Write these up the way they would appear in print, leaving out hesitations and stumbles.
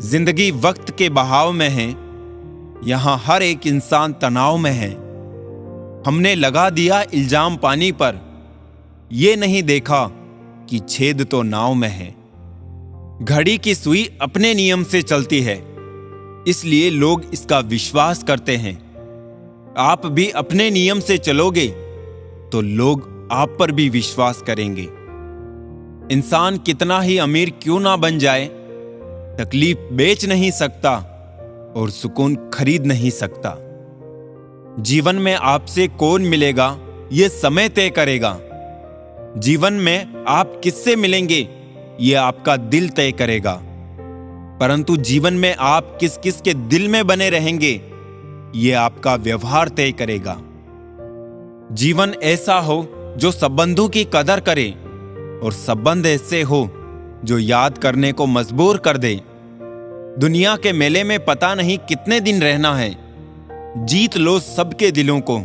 जिंदगी वक्त के बहाव में है, यहाँ हर एक इंसान तनाव में है। हमने लगा दिया इल्जाम पानी पर, ये नहीं देखा कि छेद तो नाव में है। घड़ी की सुई अपने नियम से चलती है, इसलिए लोग इसका विश्वास करते हैं। आप भी अपने नियम से चलोगे तो लोग आप पर भी विश्वास करेंगे। इंसान कितना ही अमीर क्यों ना बन जाए, तकलीफ बेच नहीं सकता और सुकून खरीद नहीं सकता। जीवन में आपसे कौन मिलेगा ये समय तय करेगा। जीवन में आप किससे मिलेंगे ये आपका दिल तय करेगा। परंतु जीवन में आप किस किस के दिल में बने रहेंगे ये आपका व्यवहार तय करेगा। जीवन ऐसा हो जो संबंधों की कदर करे और संबंध ऐसे हो जो याद करने को मजबूर कर दे। दुनिया के मेले में पता नहीं कितने दिन रहना है, जीत लो सबके दिलों को,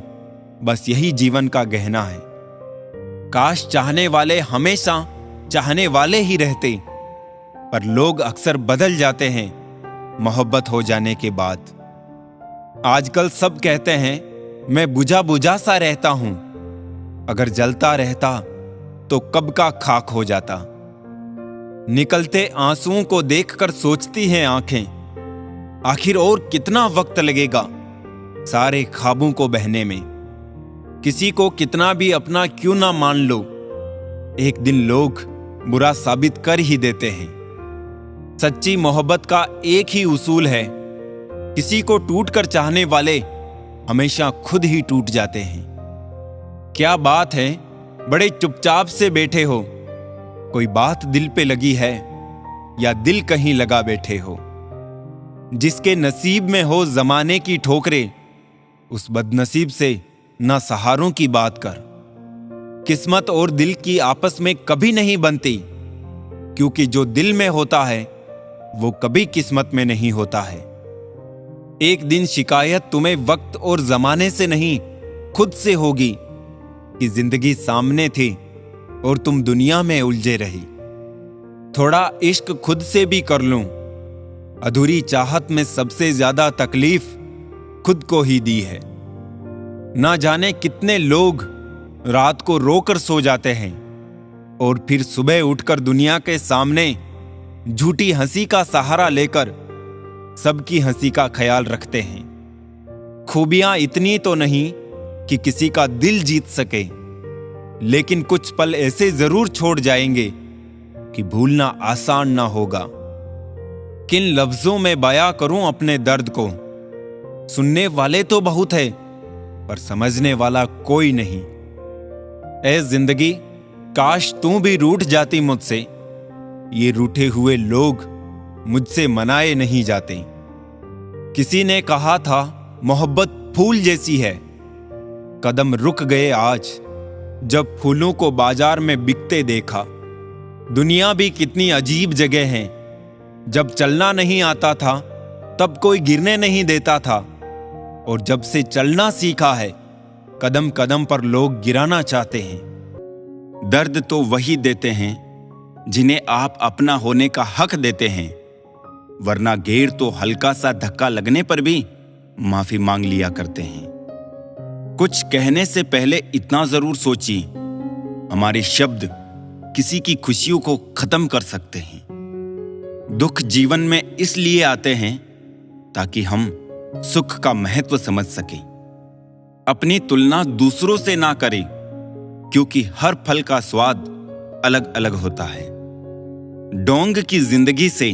बस यही जीवन का गहना है। काश चाहने वाले हमेशा चाहने वाले ही रहते, पर लोग अक्सर बदल जाते हैं मोहब्बत हो जाने के बाद। आजकल सब कहते हैं मैं बुझा बुझा सा रहता हूं, अगर जलता रहता तो कब का खाक हो जाता। निकलते आंसुओं को देखकर सोचती हैं आंखें, आखिर और कितना वक्त लगेगा सारे ख्वाबों को बहने में। किसी को कितना भी अपना क्यों ना मान लो, एक दिन लोग बुरा साबित कर ही देते हैं। सच्ची मोहब्बत का एक ही उसूल है, किसी को टूटकर चाहने वाले हमेशा खुद ही टूट जाते हैं। क्या बात है बड़े चुपचाप से बैठे हो, कोई बात दिल पे लगी है या दिल कहीं लगा बैठे हो। जिसके नसीब में हो जमाने की ठोकरें, उस बदनसीब से ना सहारों की बात कर। किस्मत और दिल की आपस में कभी नहीं बनती, क्योंकि जो दिल में होता है वो कभी किस्मत में नहीं होता है। एक दिन शिकायत तुम्हें वक्त और जमाने से नहीं खुद से होगी कि जिंदगी सामने थी और तुम दुनिया में उलझे रही। थोड़ा इश्क खुद से भी कर लूं, अधूरी चाहत में सबसे ज्यादा तकलीफ खुद को ही दी है। ना जाने कितने लोग रात को रोकर सो जाते हैं और फिर सुबह उठकर दुनिया के सामने झूठी हंसी का सहारा लेकर सबकी हंसी का ख्याल रखते हैं। खूबियां इतनी तो नहीं कि किसी का दिल जीत सके, लेकिन कुछ पल ऐसे जरूर छोड़ जाएंगे कि भूलना आसान ना होगा। किन लफ्जों में बयां करूं अपने दर्द को, सुनने वाले तो बहुत है पर समझने वाला कोई नहीं। ऐ जिंदगी काश तू भी रूठ जाती मुझसे, ये रूठे हुए लोग मुझसे मनाए नहीं जाते। किसी ने कहा था मोहब्बत फूल जैसी है, कदम रुक गए आज जब फूलों को बाजार में बिकते देखा। दुनिया भी कितनी अजीब जगह है, जब चलना नहीं आता था तब कोई गिरने नहीं देता था, और जब से चलना सीखा है कदम कदम पर लोग गिराना चाहते हैं। दर्द तो वही देते हैं जिन्हें आप अपना होने का हक देते हैं, वरना गैर तो हल्का सा धक्का लगने पर भी माफी मांग लिया करते हैं। कुछ कहने से पहले इतना जरूर सोचिए, हमारे शब्द किसी की खुशियों को खत्म कर सकते हैं। दुख जीवन में इसलिए आते हैं ताकि हम सुख का महत्व समझ सकें। अपनी तुलना दूसरों से ना करें, क्योंकि हर फल का स्वाद अलग अलग होता है। डोंग की जिंदगी से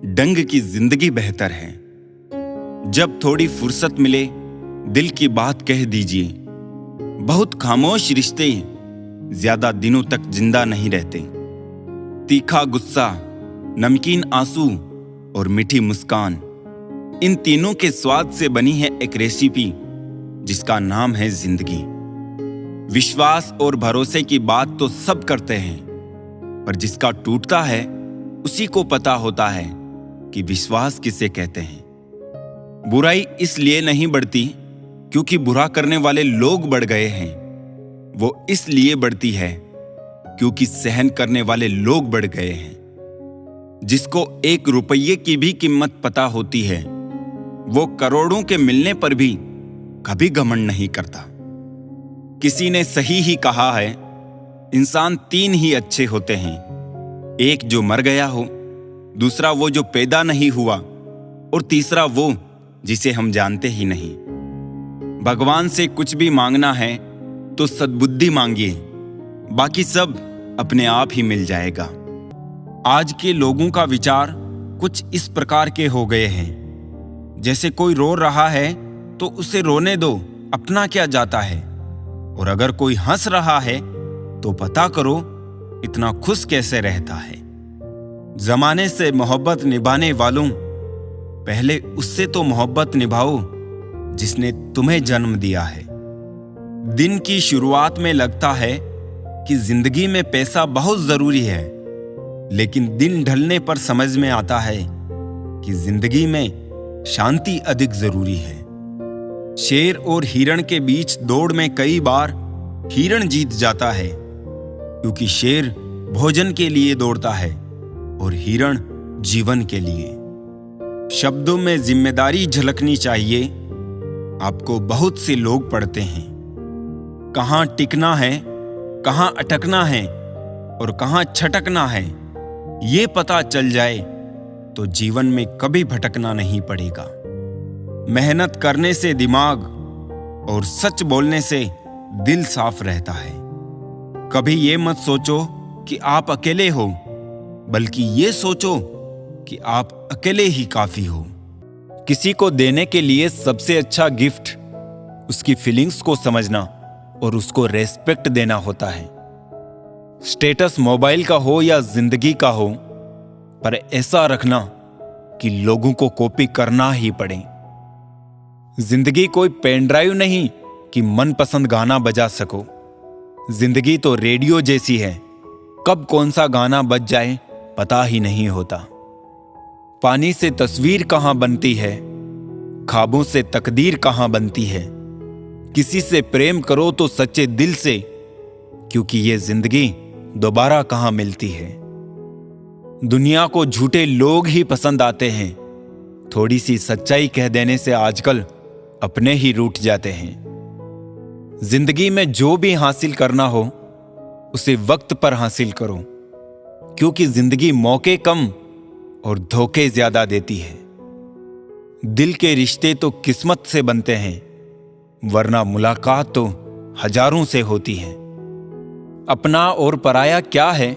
डंग की जिंदगी बेहतर है। जब थोड़ी फुर्सत मिले दिल की बात कह दीजिए। बहुत खामोश रिश्ते ज्यादा दिनों तक जिंदा नहीं रहते। तीखा गुस्सा, नमकीन आंसू और मीठी मुस्कान, इन तीनों के स्वाद से बनी है एक रेसिपी जिसका नाम है जिंदगी। विश्वास और भरोसे की बात तो सब करते हैं, पर जिसका टूटता है उसी को पता होता है कि विश्वास किसे कहते हैं। बुराई इसलिए नहीं बढ़ती क्योंकि बुरा करने वाले लोग बढ़ गए हैं, वो इसलिए बढ़ती है क्योंकि सहन करने वाले लोग बढ़ गए हैं। जिसको 1 रुपये की भी कीमत पता होती है, वो करोड़ों के मिलने पर भी कभी घमंड नहीं करता। किसी ने सही ही कहा है, इंसान 3 ही अच्छे होते हैं, एक जो मर गया हो, दूसरा वो जो पैदा नहीं हुआ, और तीसरा वो जिसे हम जानते ही नहीं। भगवान से कुछ भी मांगना है तो सद्बुद्धि मांगिए, बाकी सब अपने आप ही मिल जाएगा। आज के लोगों का विचार कुछ इस प्रकार के हो गए हैं, जैसे कोई रो रहा है तो उसे रोने दो, अपना क्या जाता है, और अगर कोई हंस रहा है तो पता करो इतना खुश कैसे रहता है। जमाने से मोहब्बत निभाने वालों, पहले उससे तो मोहब्बत निभाओ जिसने तुम्हें जन्म दिया है। दिन की शुरुआत में लगता है कि जिंदगी में पैसा बहुत जरूरी है, लेकिन दिन ढलने पर समझ में आता है कि जिंदगी में शांति अधिक जरूरी है। शेर और हिरण के बीच दौड़ में कई बार हिरण जीत जाता है, क्योंकि शेर भोजन के लिए दौड़ता है और हिरण जीवन के लिए। शब्दों में जिम्मेदारी झलकनी चाहिए। आपको बहुत से लोग पढ़ते हैं, कहां टिकना है, कहां अटकना है और कहां छटकना है, ये पता चल जाए तो जीवन में कभी भटकना नहीं पड़ेगा। मेहनत करने से दिमाग और सच बोलने से दिल साफ रहता है। कभी ये मत सोचो कि आप अकेले हो, बल्कि ये सोचो कि आप अकेले ही काफी हो। किसी को देने के लिए सबसे अच्छा गिफ्ट उसकी फीलिंग्स को समझना और उसको रेस्पेक्ट देना होता है। स्टेटस मोबाइल का हो या जिंदगी का हो, पर ऐसा रखना कि लोगों को कॉपी करना ही पड़े। जिंदगी कोई पेन ड्राइव नहीं कि मनपसंद गाना बजा सको। जिंदगी तो रेडियो जैसी है, कब कौन सा गाना बज जाए पता ही नहीं होता। पानी से तस्वीर कहां बनती है, ख्वाबों से तकदीर कहां बनती है। किसी से प्रेम करो तो सच्चे दिल से, क्योंकि ये जिंदगी दोबारा कहां मिलती है। दुनिया को झूठे लोग ही पसंद आते हैं। थोड़ी सी सच्चाई कह देने से आजकल अपने ही रूठ जाते हैं। जिंदगी में जो भी हासिल करना हो उसे वक्त पर हासिल करो, क्योंकि जिंदगी मौके कम और धोखे ज्यादा देती है। दिल के रिश्ते तो किस्मत से बनते हैं, वरना मुलाकात तो हजारों से होती है। अपना और पराया क्या है,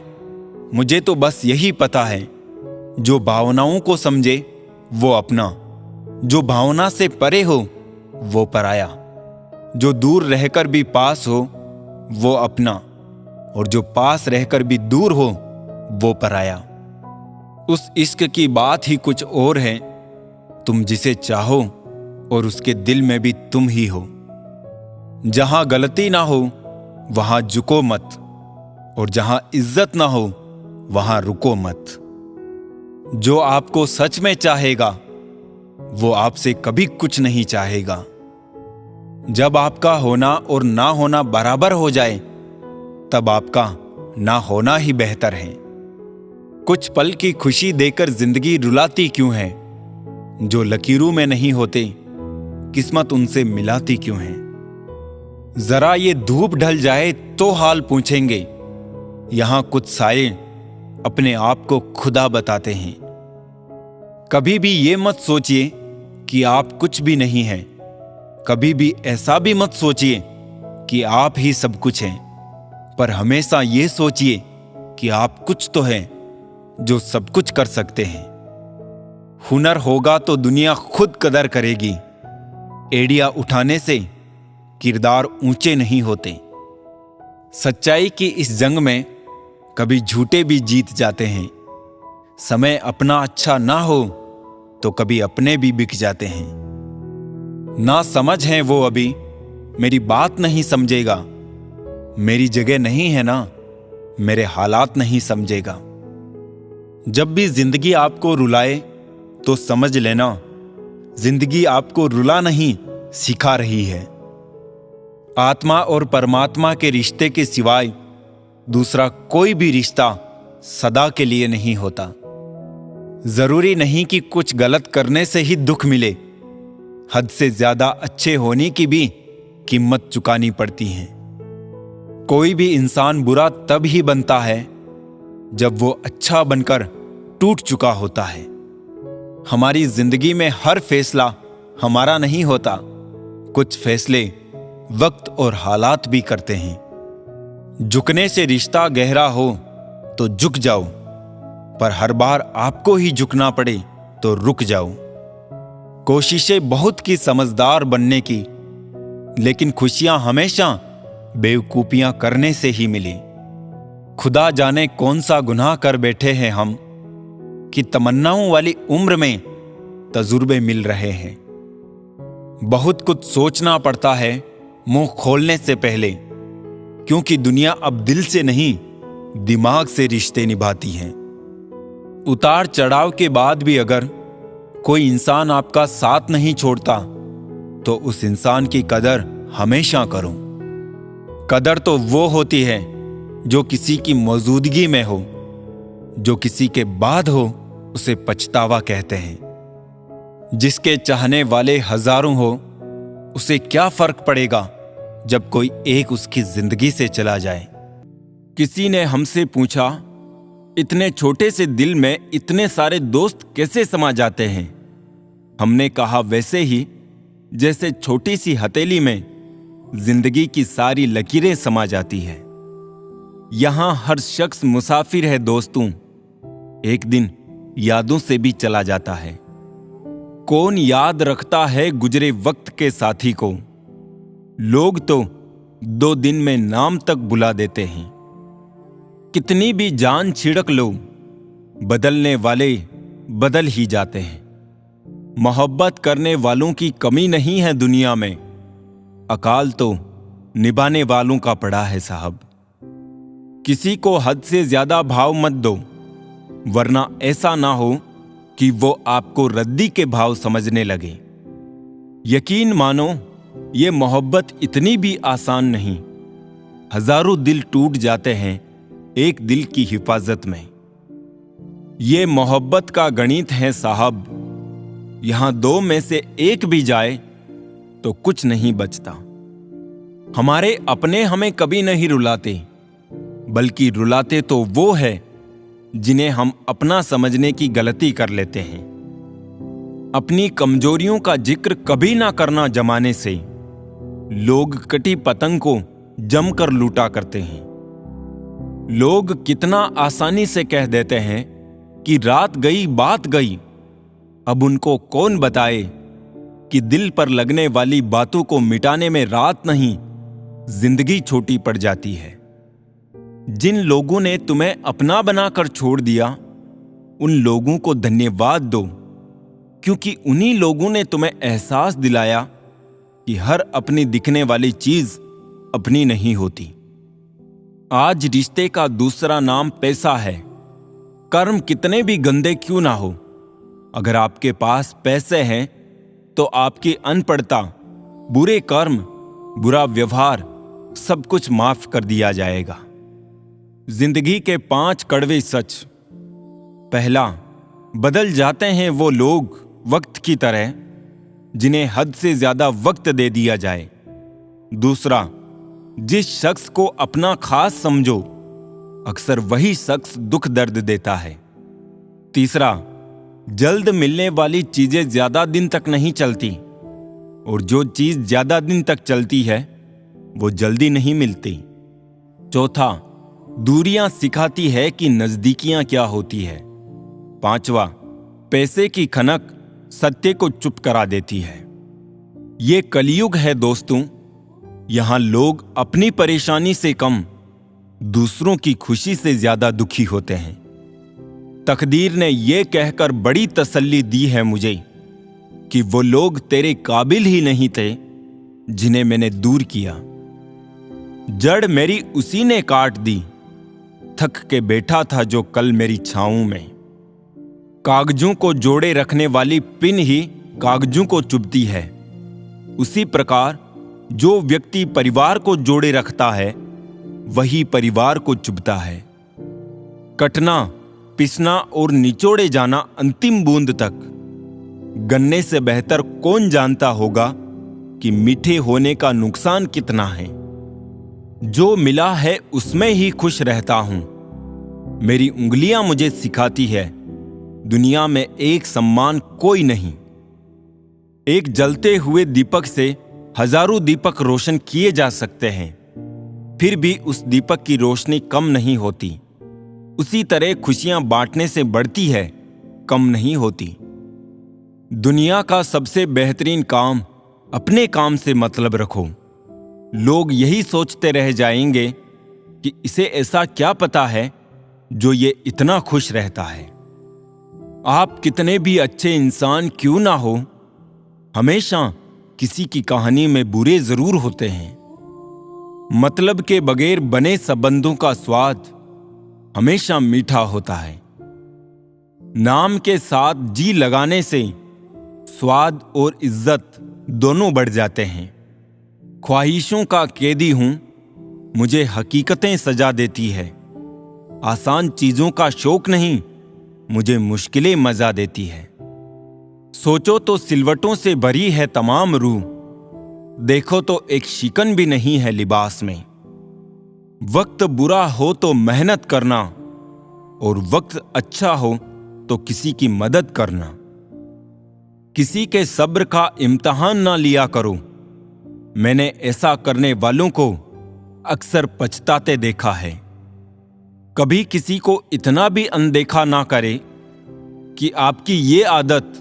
मुझे तो बस यही पता है। जो भावनाओं को समझे वो अपना, जो भावना से परे हो वो पराया। जो दूर रहकर भी पास हो वो अपना, और जो पास रहकर भी दूर हो वो पराया। उस इश्क की बात ही कुछ और है, तुम जिसे चाहो और उसके दिल में भी तुम ही हो। जहां गलती ना हो वहां झुको मत, और जहां इज्जत ना हो वहां रुको मत। जो आपको सच में चाहेगा वो आपसे कभी कुछ नहीं चाहेगा। जब आपका होना और ना होना बराबर हो जाए, तब आपका ना होना ही बेहतर है। कुछ पल की खुशी देकर जिंदगी रुलाती क्यों है? जो लकीरों में नहीं होते, किस्मत उनसे मिलाती क्यों है? जरा ये धूप ढल जाए तो हाल पूछेंगे। यहां कुछ साए अपने आप को खुदा बताते हैं। कभी भी ये मत सोचिए कि आप कुछ भी नहीं हैं। कभी भी ऐसा भी मत सोचिए कि आप ही सब कुछ हैं। पर हमेशा ये सोचिए कि आप कुछ तो हैं जो सब कुछ कर सकते हैं। हुनर होगा तो दुनिया खुद कदर करेगी। एड़ियां उठाने से किरदार ऊंचे नहीं होते। सच्चाई की इस जंग में कभी झूठे भी जीत जाते हैं। समय अपना अच्छा ना हो तो कभी अपने भी बिक जाते हैं। ना समझ है वो अभी, मेरी बात नहीं समझेगा। मेरी जगह नहीं है ना, मेरे हालात नहीं समझेगा। जब भी जिंदगी आपको रुलाए तो समझ लेना, जिंदगी आपको रुला नहीं सिखा रही है। आत्मा और परमात्मा के रिश्ते के सिवाय दूसरा कोई भी रिश्ता सदा के लिए नहीं होता। जरूरी नहीं कि कुछ गलत करने से ही दुख मिले। हद से ज्यादा अच्छे होने की भी कीमत चुकानी पड़ती है। कोई भी इंसान बुरा तब ही बनता है जब वो अच्छा बनकर टूट चुका होता है। हमारी जिंदगी में हर फैसला हमारा नहीं होता। कुछ फैसले वक्त और हालात भी करते हैं। झुकने से रिश्ता गहरा हो तो झुक जाओ, पर हर बार आपको ही झुकना पड़े तो रुक जाओ। कोशिशें बहुत की समझदार बनने की, लेकिन खुशियां हमेशा बेवकूफियां करने से ही मिली। खुदा जाने कौन सा गुनाह कर बैठे हैं हम कि तमन्नाओं वाली उम्र में तजुर्बे मिल रहे हैं। बहुत कुछ सोचना पड़ता है मुंह खोलने से पहले, क्योंकि दुनिया अब दिल से नहीं दिमाग से रिश्ते निभाती है। उतार चढ़ाव के बाद भी अगर कोई इंसान आपका साथ नहीं छोड़ता तो उस इंसान की कदर हमेशा करो। कदर तो वो होती है जो किसी की मौजूदगी में हो, जो किसी के बाद हो उसे पछतावा कहते हैं। जिसके चाहने वाले हजारों हो उसे क्या फर्क पड़ेगा जब कोई एक उसकी जिंदगी से चला जाए। किसी ने हमसे पूछा, इतने छोटे से दिल में इतने सारे दोस्त कैसे समा जाते हैं? हमने कहा, वैसे ही जैसे छोटी सी हथेली में जिंदगी की सारी लकीरें समा जाती है। यहां हर शख्स मुसाफिर है दोस्तों, एक दिन यादों से भी चला जाता है। कौन याद रखता है गुजरे वक्त के साथी को? लोग तो 2 दिन में नाम तक बुला देते हैं। कितनी भी जान छिड़क लो, बदलने वाले बदल ही जाते हैं। मोहब्बत करने वालों की कमी नहीं है दुनिया में, अकाल तो निभाने वालों का पड़ा है साहब। किसी को हद से ज्यादा भाव मत दो, वरना ऐसा ना हो कि वो आपको रद्दी के भाव समझने लगे। यकीन मानो, ये मोहब्बत इतनी भी आसान नहीं। हजारों दिल टूट जाते हैं एक दिल की हिफाजत में। ये मोहब्बत का गणित है साहब, यहां 2 में से 1 भी जाए तो कुछ नहीं बचता। हमारे अपने हमें कभी नहीं रुलाते, बल्कि रुलाते तो वो है जिन्हें हम अपना समझने की गलती कर लेते हैं। अपनी कमजोरियों का जिक्र कभी ना करना जमाने से। लोग कटी पतंग को जमकर लूटा करते हैं। लोग कितना आसानी से कह देते हैं कि रात गई बात गई। अब उनको कौन बताए कि दिल पर लगने वाली बातों को मिटाने में रात नहीं, जिंदगी छोटी पड़ जाती है। जिन लोगों ने तुम्हें अपना बनाकर छोड़ दिया, उन लोगों को धन्यवाद दो, क्योंकि उन्हीं लोगों ने तुम्हें एहसास दिलाया कि हर अपनी दिखने वाली चीज अपनी नहीं होती। आज रिश्ते का दूसरा नाम पैसा है। कर्म कितने भी गंदे क्यों ना हो, अगर आपके पास पैसे हैं तो आपकी अनपढ़ता, बुरे कर्म, बुरा व्यवहार सब कुछ माफ कर दिया जाएगा। जिंदगी के 5 कड़वे सच। पहला, बदल जाते हैं वो लोग वक्त की तरह जिन्हें हद से ज्यादा वक्त दे दिया जाए। दूसरा, जिस शख्स को अपना खास समझो, अक्सर वही शख्स दुख दर्द देता है। तीसरा, जल्द मिलने वाली चीजें ज्यादा दिन तक नहीं चलती, और जो चीज ज्यादा दिन तक चलती है वो जल्दी नहीं मिलती। चौथा, दूरियां सिखाती है कि नजदीकियां क्या होती है। पांचवा, पैसे की खनक सत्य को चुप करा देती है। ये कलयुग है दोस्तों, यहां लोग अपनी परेशानी से कम दूसरों की खुशी से ज्यादा दुखी होते हैं। तकदीर ने यह कहकर बड़ी तसल्ली दी है मुझे कि वो लोग तेरे काबिल ही नहीं थे जिन्हें मैंने दूर किया। जड़ मेरी उसी ने काट दी, थक के बैठा था जो कल मेरी छाऊं में। कागजों को जोड़े रखने वाली पिन ही कागजों को चुभती है। उसी प्रकार जो व्यक्ति परिवार को जोड़े रखता है वही परिवार को चुभता है। कटना पिसना और निचोड़े जाना अंतिम बूंद तक। गन्ने से बेहतर कौन जानता होगा कि मीठे होने का नुकसान कितना है। जो मिला है उसमें ही खुश रहता हूं। मेरी उंगलियां मुझे सिखाती है, दुनिया में एक सम्मान कोई नहीं। एक जलते हुए दीपक से हजारों दीपक रोशन किए जा सकते हैं, फिर भी उस दीपक की रोशनी कम नहीं होती। उसी तरह खुशियां बांटने से बढ़ती है, कम नहीं होती। दुनिया का सबसे बेहतरीन काम अपने काम से मतलब रखो। लोग यही सोचते रह जाएंगे कि इसे ऐसा क्या पता है जो ये इतना खुश रहता है। आप कितने भी अच्छे इंसान क्यों ना हो, हमेशा किसी की कहानी में बुरे जरूर होते हैं। मतलब के बगैर बने संबंधों का स्वाद हमेशा मीठा होता है। नाम के साथ जी लगाने से स्वाद और इज्जत दोनों बढ़ जाते हैं। ख्वाहिशों का कैदी हूं, मुझे हकीकतें सजा देती है। आसान चीजों का शौक नहीं, मुझे मुश्किलें मजा देती है। सोचो तो सिलवटों से भरी है तमाम रूह, देखो तो एक शिकन भी नहीं है लिबास में। वक्त बुरा हो तो मेहनत करना, और वक्त अच्छा हो तो किसी की मदद करना। किसी के सब्र का इम्तिहान ना लिया करो। मैंने ऐसा करने वालों को अक्सर पछताते देखा है। कभी किसी को इतना भी अनदेखा ना करे कि आपकी ये आदत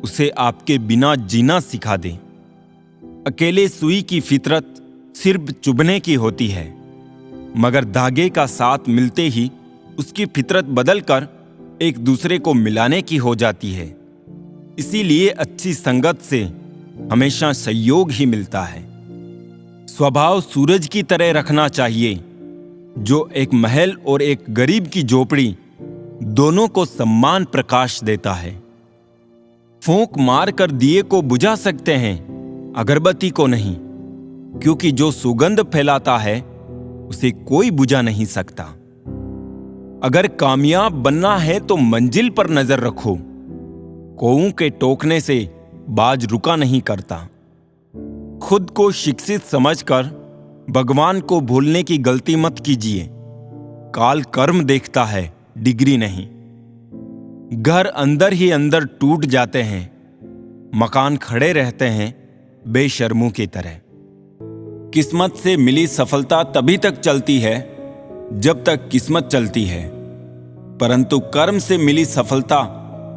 उसे आपके बिना जीना सिखा दे। अकेले सुई की फितरत सिर्फ चुभने की होती है, मगर धागे का साथ मिलते ही उसकी फितरत बदलकर एक दूसरे को मिलाने की हो जाती है। इसीलिए अच्छी संगत से हमेशा सहयोग ही मिलता है। स्वभाव सूरज की तरह रखना चाहिए, जो एक महल और एक गरीब की झोपड़ी दोनों को समान प्रकाश देता है। फूंक मारकर दिए को बुझा सकते हैं, अगरबत्ती को नहीं, क्योंकि जो सुगंध फैलाता है उसे कोई बुझा नहीं सकता। अगर कामयाब बनना है तो मंजिल पर नजर रखो। कौओं के टोकने से बाज रुका नहीं करता। खुद को शिक्षित समझकर भगवान को भूलने की गलती मत कीजिए। काल कर्म देखता है, डिग्री नहीं। घर अंदर ही अंदर टूट जाते हैं, मकान खड़े रहते हैं बेशर्मों की तरह। किस्मत से मिली सफलता तभी तक चलती है जब तक किस्मत चलती है, परंतु कर्म से मिली सफलता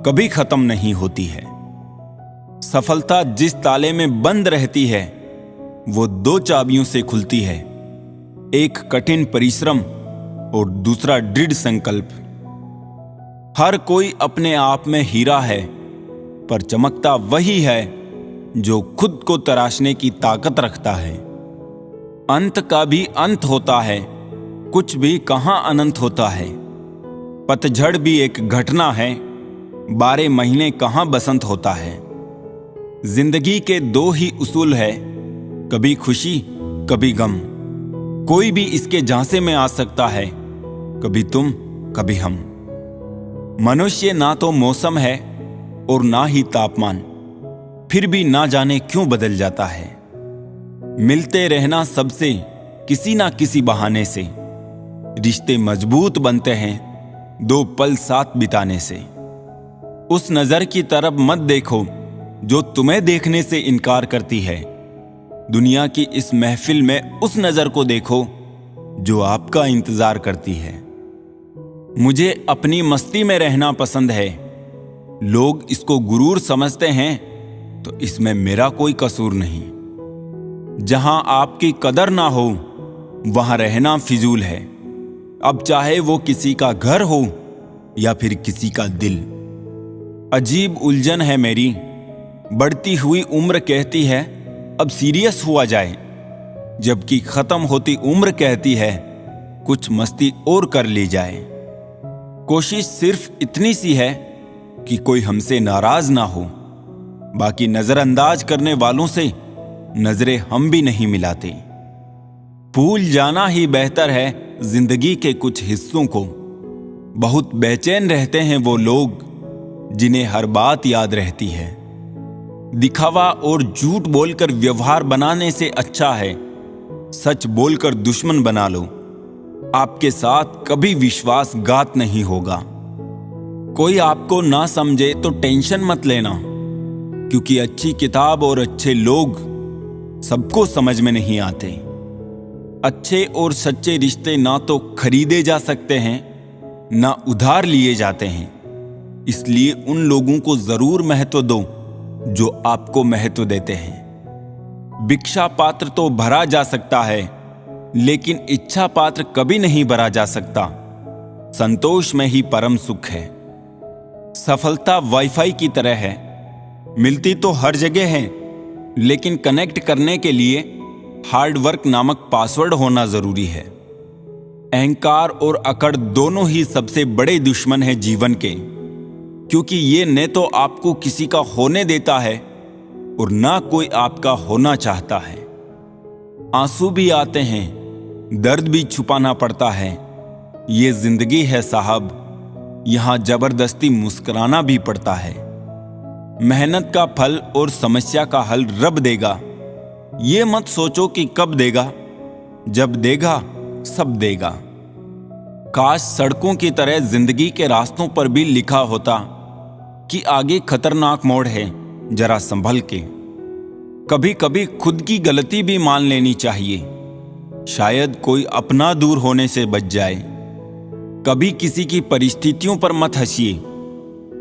कभी खत्म नहीं होती है। सफलता जिस ताले में बंद रहती है वो दो चाबियों से खुलती है, एक कठिन परिश्रम और दूसरा दृढ़ संकल्प। हर कोई अपने आप में हीरा है, पर चमकता वही है जो खुद को तराशने की ताकत रखता है। अंत का भी अंत होता है, कुछ भी कहां अनंत होता है। पतझड़ भी एक घटना है, 12 महीने कहां बसंत होता है। जिंदगी के दो ही उसूल है, कभी खुशी कभी गम। कोई भी इसके झांसे में आ सकता है, कभी तुम कभी हम। मनुष्य ना तो मौसम है और ना ही तापमान, फिर भी ना जाने क्यों बदल जाता है। मिलते रहना सबसे किसी ना किसी बहाने से। रिश्ते मजबूत बनते हैं दो पल साथ बिताने से। उस नजर की तरफ मत देखो जो तुम्हें देखने से इनकार करती है। दुनिया की इस महफिल में उस नजर को देखो जो आपका इंतजार करती है। मुझे अपनी मस्ती में रहना पसंद है। लोग इसको गुरूर समझते हैं तो इसमें मेरा कोई कसूर नहीं। जहां आपकी कदर ना हो वहां रहना फिजूल है, अब चाहे वो किसी का घर हो या फिर किसी का दिल। अजीब उलझन है मेरी, बढ़ती हुई उम्र कहती है अब सीरियस हुआ जाए, जबकि खत्म होती उम्र कहती है कुछ मस्ती और कर ली जाए। कोशिश सिर्फ इतनी सी है कि कोई हमसे नाराज ना हो, बाकी नजरअंदाज करने वालों से नजरें हम भी नहीं मिलाते। भूल जाना ही बेहतर है जिंदगी के कुछ हिस्सों को। बहुत बेचैन रहते हैं वो लोग जिन्हें हर बात याद रहती है। दिखावा और झूठ बोलकर व्यवहार बनाने से अच्छा है सच बोलकर दुश्मन बना लो। आपके साथ कभी विश्वासघात नहीं होगा। कोई आपको ना समझे तो टेंशन मत लेना, क्योंकि अच्छी किताब और अच्छे लोग सबको समझ में नहीं आते। अच्छे और सच्चे रिश्ते ना तो खरीदे जा सकते हैं ना उधार लिए जाते हैं। इसलिए उन लोगों को जरूर महत्व दो जो आपको महत्व देते हैं। भिक्षा पात्र तो भरा जा सकता है, लेकिन इच्छा पात्र कभी नहीं भरा जा सकता। संतोष में ही परम सुख है। सफलता वाईफाई की तरह है, मिलती तो हर जगह है, लेकिन कनेक्ट करने के लिए हार्ड वर्क नामक पासवर्ड होना जरूरी है। अहंकार और अकड़ दोनों ही सबसे बड़े दुश्मन हैं जीवन के, क्योंकि ये न तो आपको किसी का होने देता है और ना कोई आपका होना चाहता है। आंसू भी आते हैं, दर्द भी छुपाना पड़ता है। ये जिंदगी है साहब, यहां जबरदस्ती मुस्कुराना भी पड़ता है। मेहनत का फल और समस्या का हल रब देगा। ये मत सोचो कि कब देगा, जब देगा सब देगा। काश सड़कों की तरह जिंदगी के रास्तों पर भी लिखा होता कि आगे खतरनाक मोड़ है, जरा संभल के। कभी कभी खुद की गलती भी मान लेनी चाहिए, शायद कोई अपना दूर होने से बच जाए। कभी किसी की परिस्थितियों पर मत हंसिए,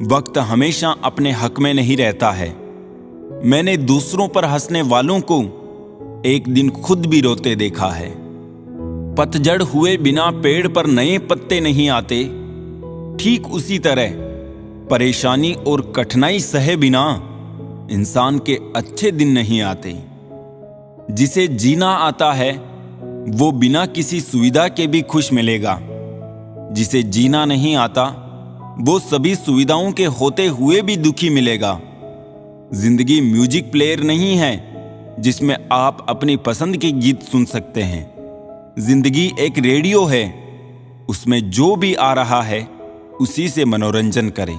वक्त हमेशा अपने हक में नहीं रहता है। मैंने दूसरों पर हंसने वालों को एक दिन खुद भी रोते देखा है। पतझड़ हुए बिना पेड़ पर नए पत्ते नहीं आते, ठीक उसी तरह परेशानी और कठिनाई सहे बिना इंसान के अच्छे दिन नहीं आते। जिसे जीना आता है वो बिना किसी सुविधा के भी खुश मिलेगा। जिसे जीना नहीं आता वो सभी सुविधाओं के होते हुए भी दुखी मिलेगा। जिंदगी म्यूजिक प्लेयर नहीं है जिसमें आप अपनी पसंद के गीत सुन सकते हैं। जिंदगी एक रेडियो है, उसमें जो भी आ रहा है उसी से मनोरंजन करें।